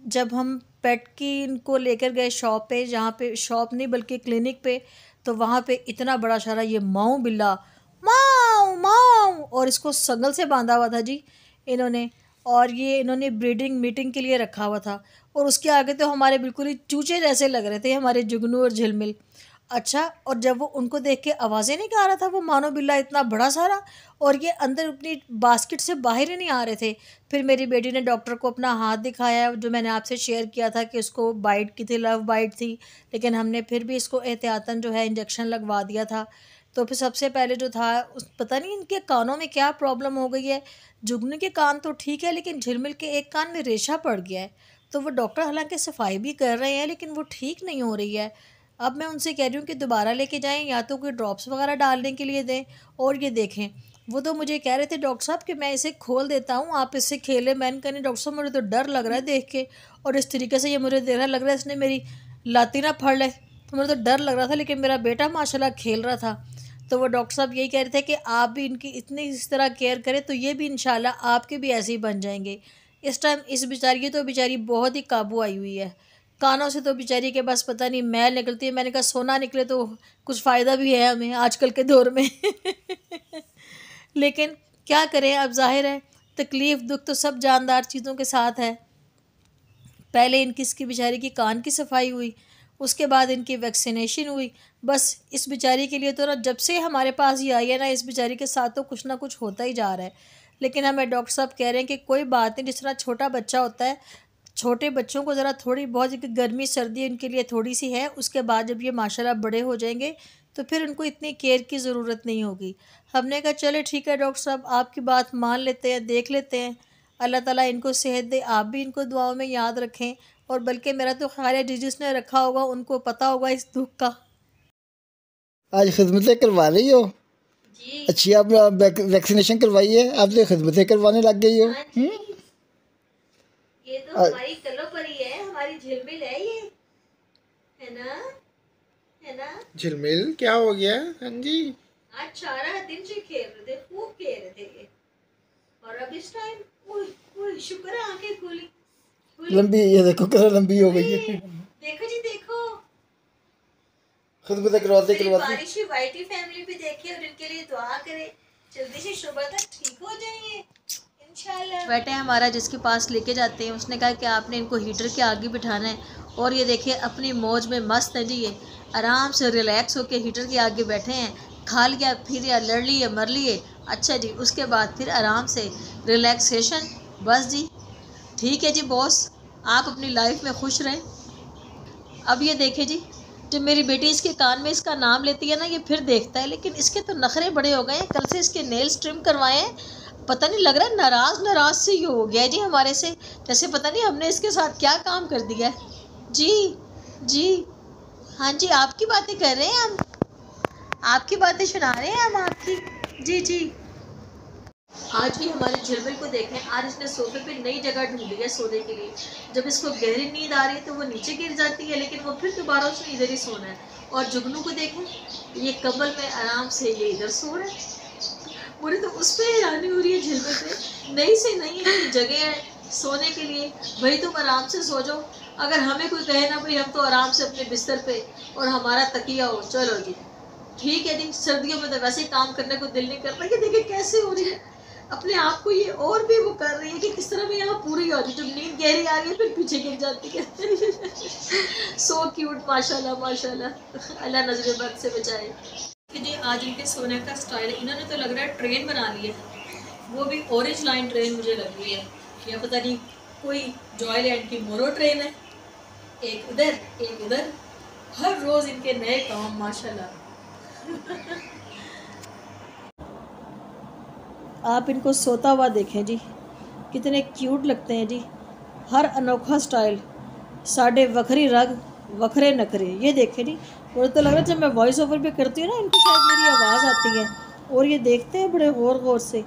जब हम पेट की इनको लेकर गए शॉप पे, जहाँ पे शॉप नहीं बल्कि क्लिनिक पे, तो वहाँ पे इतना बड़ा सारा ये माऊ बिल्ला माऊ माऊ, और इसको संगल से बांधा हुआ था जी इन्होंने, और ये इन्होंने ब्रीडिंग मीटिंग के लिए रखा हुआ था। और उसके आगे तो हमारे बिल्कुल ही चूचे जैसे लग रहे थे हमारे जुगनू और झिलमिल। अच्छा, और जब वो उनको देख के आवाज़ें नहीं आ रहा था वो मानो बिल्ला इतना बड़ा सारा, और ये अंदर अपनी बास्केट से बाहर ही नहीं आ रहे थे। फिर मेरी बेटी ने डॉक्टर को अपना हाथ दिखाया, जो मैंने आपसे शेयर किया था कि उसको बाइट की थी, लव बाइट थी, लेकिन हमने फिर भी इसको एहतियातन जो है इंजेक्शन लगवा दिया था। तो फिर सबसे पहले जो था पता नहीं इनके कानों में क्या प्रॉब्लम हो गई है। जुगनू के कान तो ठीक है, लेकिन झिलमिल के एक कान में रेशा पड़ गया है। तो वो डॉक्टर हालांकि सफाई भी कर रहे हैं, लेकिन वो ठीक नहीं हो रही है। अब मैं उनसे कह रही हूँ कि दोबारा लेके जाएं, या तो कोई ड्रॉप्स वगैरह डालने के लिए दें। और ये देखें, वो तो मुझे कह रहे थे डॉक्टर साहब कि मैं इसे खोल देता हूँ, आप इससे खेलें। मैंने कहा नहीं डॉक्टर साहब, मुझे तो डर लग रहा है देख के, और इस तरीके से ये मुझे देख रहा लग रहा है इसने मेरी लाती ना फाड़ ले, तो मुझे तो डर लग रहा था। लेकिन मेरा बेटा माशाल्लाह खेल रहा था। तो वो डॉक्टर साहब यही कह रहे थे कि आप भी इनकी इतनी इस तरह केयर करें तो ये भी इंशाल्लाह आपके भी ऐसे ही बन जाएंगे। इस टाइम इस बेचारी की तो बेचारी बहुत ही काबू आई हुई है। कानों से तो बेचारी के बस पता नहीं मैल निकलती है। मैंने कहा सोना निकले तो कुछ फ़ायदा भी है हमें आजकल के दौर में लेकिन क्या करें, अब जाहिर है तकलीफ़ दुख तो सब जानदार चीज़ों के साथ है। पहले इनकी इसकी बेचारी की कान की सफाई हुई, उसके बाद इनकी वैक्सीनेशन हुई। बस इस बेचारी के लिए तो ना जब से हमारे पास ये आई है ना, इस बेचारी के साथ तो कुछ ना कुछ होता ही जा रहा है। लेकिन हमें डॉक्टर साहब कह रहे हैं कि कोई बात नहीं, जिस तरह छोटा बच्चा होता है, छोटे बच्चों को ज़रा थोड़ी बहुत गर्मी सर्दी इनके लिए थोड़ी सी है, उसके बाद जब ये माशाल्लाह बड़े हो जाएंगे तो फिर उनको इतनी केयर की ज़रूरत नहीं होगी। हमने कहा चले ठीक है डॉक्टर साहब, आपकी बात मान लेते हैं, देख लेते हैं। अल्लाह ताला इनको सेहत दे, आप भी इनको दुआओं में याद रखें। और बल्कि मेरा तो ख्याल है जिसने रखा होगा उनको पता होगा इस दुख का। आज खिदमतें करवा रही हो जी अच्छी, आप वैक्सीनेशन करवाई है, आप तो खिदमतें करवाने लग गई हो। ये तो हमारी कलो परी है, हमारी झिलमिल है ये, है ना, है ना। झिलमिल क्या हो गया? हाँ जी, आज 4 दिन से खेल रहे थे, खूब खेल रहे थे ये, और अब इस टाइम शुक्र है आंखें खुली। लंबी, ये देखो कितना लंबी हो गई है। देखो जी देखो, खिदमतें करवाते मेरी करवाते बारिशी वाइटी फैमिली भी देखे और इनके लिए दुआ करे, जल्दी से सुबह तक ठीक हो जाएंगे इंशाल्लाह। बेटे हमारा जिसके पास लेके जाते हैं उसने कहा कि आपने इनको हीटर के आगे बिठाना है, और ये देखिए अपनी मौज में मस्त है जी, ये आराम से रिलैक्स होके हीटर के आगे बैठे हैं। खा लिया, फिर या लड़ लिए, मर लिए, अच्छा जी, उसके बाद फिर आराम से रिलैक्सेशन। बस जी ठीक है जी बॉस, आप अपनी लाइफ में खुश रहें। अब ये देखे जी, जब मेरी बेटी इसके कान में इसका नाम लेती है ना, ये फिर देखता है, लेकिन इसके तो नखरे बड़े हो गए हैं। कल से इसके नेल्स ट्रिम करवाए हैं, पता नहीं लग रहा है नाराज़ से ये हो गया है जी हमारे से, जैसे पता नहीं हमने इसके साथ क्या काम कर दिया है। जी जी हाँ जी, आपकी बातें कर रहे हैं हम, आपकी बातें सुना रहे हैं हम आपकी। जी जी, आज भी हमारे झिलमिल को देखें, आज इसने सोफे पे नई जगह ढूंढी है सोने के लिए। जब इसको गहरी नींद आ रही है तो वो नीचे गिर जाती है, लेकिन वो फिर दोबारा उसने इधर ही सोना है। और जुगनू को देखें, ये कम्बल में आराम से ये इधर सो रहा है। मुझे तो उस पर हैरानी हो रही है झिलमिल पे, नई से नई जगह है सोने के लिए, भाई तुम आराम से सो जाओ। अगर हमें कोई कहे ना भाई हम तो आराम से अपने बिस्तर पे और हमारा तकिया हो, चलो जी ठीक है जी। सर्दियों में तो वैसे ही काम करने को दिल नहीं करता। ये देखिए कैसे हो रही है अपने आप को, ये और भी वो कर रही है कि किस तरह मैं यहाँ पूरी हो रही, जब नींद गहरी आ रही है फिर पीछे गिर जाती है सो क्यूट माशाल्लाह माशाल्लाह, अल्लाह नजर बद से बचाए। जी आज इनके सोने का स्टाइल, इन्होंने तो लग रहा है ट्रेन बना ली है, वो भी ऑरेंज लाइन ट्रेन मुझे लग रही है, या पता नहीं कोई जॉयलैंड की मोरो ट्रेन है, एक उधर एक उधर, हर रोज़ इनके नए काम माशाल्लाह आप इनको सोता हुआ देखें जी, कितने क्यूट लगते हैं जी, हर अनोखा स्टाइल, साढ़े वखरी रग वखरे नखरे। ये देखें जी, मुझे तो लग रहा है जब मैं वॉइस ओवर पे करती हूँ ना इनको शायद मेरी आवाज़ आती है, और ये देखते हैं बड़े गौर गौर से।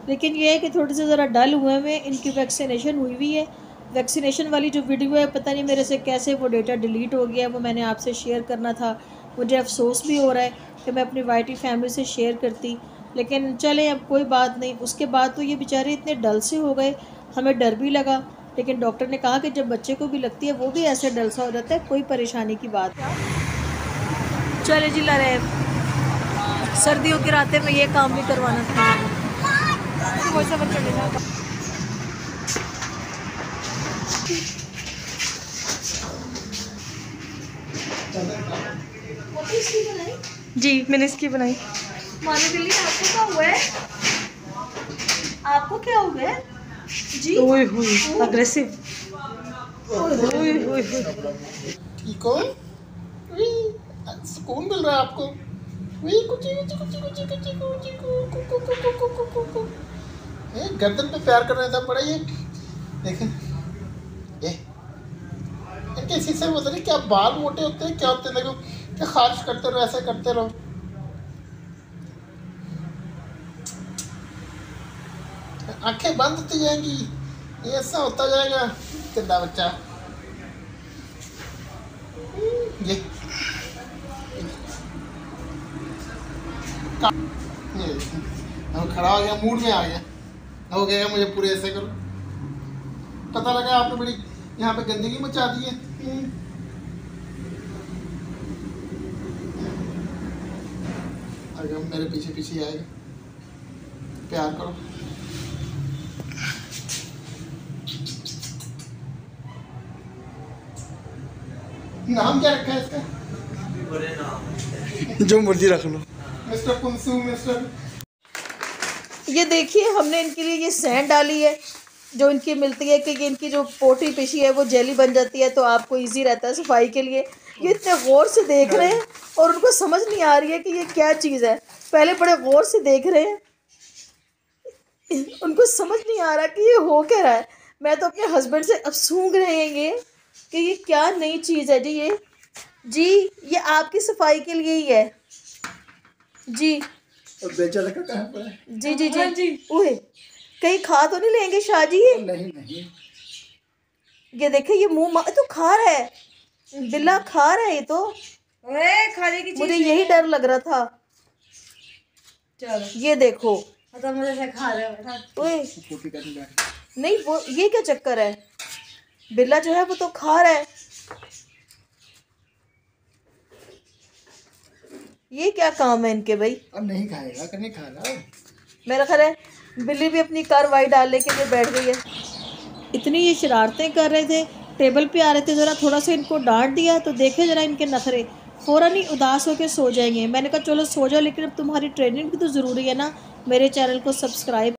लेकिन ये है कि थोड़े से ज़रा डल हुए में, इनकी वैक्सीनेशन हुई है। वैक्सीनेशन वाली जो वीडियो है पता नहीं मेरे से कैसे वो डेटा डिलीट हो गया, वो मैंने आपसे शेयर करना था। मुझे अफसोस भी हो रहा है कि मैं अपनी वाइटी फैमिली से शेयर करती, लेकिन चलें अब कोई बात नहीं। उसके बाद तो ये बेचारे इतने डल से हो गए, हमें डर भी लगा लेकिन डॉक्टर ने कहा कि जब बच्चे को भी लगती है वो भी ऐसे डल सा हो जाता है, कोई परेशानी की बात नहीं। चले जी ला रहे, सर्दियों की रातें में ये काम भी करवाना था। जी मैंने इसकी बनाई। माने के लिए आपको क्या हुआ है? आपको क्या हुआ है जी? ओए होए अग्रेसिव। ओए होए ठीक हो? सुकून मिल रहा है आपको? गर्दन पे प्यार कर रहे थे बड़ा ये। देखें ये इनके इसी से पता नहीं क्या बाल मोटे होते हैं, क्या होते हैं, देखो क्या खारिश करते रहो, ऐसे करते रहो। आंखें बंद होती जाएंगी, ये ऐसा होता जाएगा। कितना बच्चा ये खड़ा हो गया, मूड में आ गया, हो गया मुझे पूरे ऐसे करो। पता लगा आपने बड़ी यहाँ पे गंदगी मचा दी है। अगर मेरे पीछे पीछे आएगा, प्यार करो। नाम क्या रखा है इसका? जो मर्जी रख लो। Mister कुंसू, mister. ये देखिए हमने इनके लिए ये सैंड डाली है जो इनकी मिलती है कि इनकी जो पोटी पेशी है वो जेली बन जाती है, तो आपको इजी रहता है सफाई के लिए। ये इतने गौर से देख रहे हैं और उनको समझ नहीं आ रही है कि ये क्या चीज़ है। पहले बड़े गौर से देख रहे हैं, उनको समझ नहीं आ रहा कि ये हो क्या रहा है। मैं तो अपने हस्बैंड से अब सूंघ रहे हैं ये कि ये क्या नई चीज़ है जी ये आपकी सफाई के लिए ही है जी। और बेचा रखा कहाँ पर है? जी ओए कहीं खा तो नहीं लेंगे शाहजी ये? नहीं ये देखे ये मुंह तो खा रहा है, बिल्ला खा रहा है ये तो। खाने की मुझे यही डर लग रहा था। चलो ये देखो तो मुझे से खा रहे हो। ओए नहीं वो ये क्या चक्कर है, बिल्ला जो है वो तो खा रहा है। ये क्या काम है इनके भाई? अब नहीं खाएगा, नहीं खा रहा। मेरा ख्याल है बिल्ली भी अपनी कार्रवाई डालने के लिए बैठ गई है। इतनी ये शरारतें कर रहे थे, टेबल पे आ रहे थे, ज़रा थोड़ा सा इनको डांट दिया तो देखे ज़रा इनके नखरे, फ़ौरन ही उदास होकर सो जाएंगे। मैंने कहा चलो सो जाओ, लेकिन अब तुम्हारी ट्रेनिंग भी तो ज़रूरी है ना। मेरे चैनल को सब्सक्राइब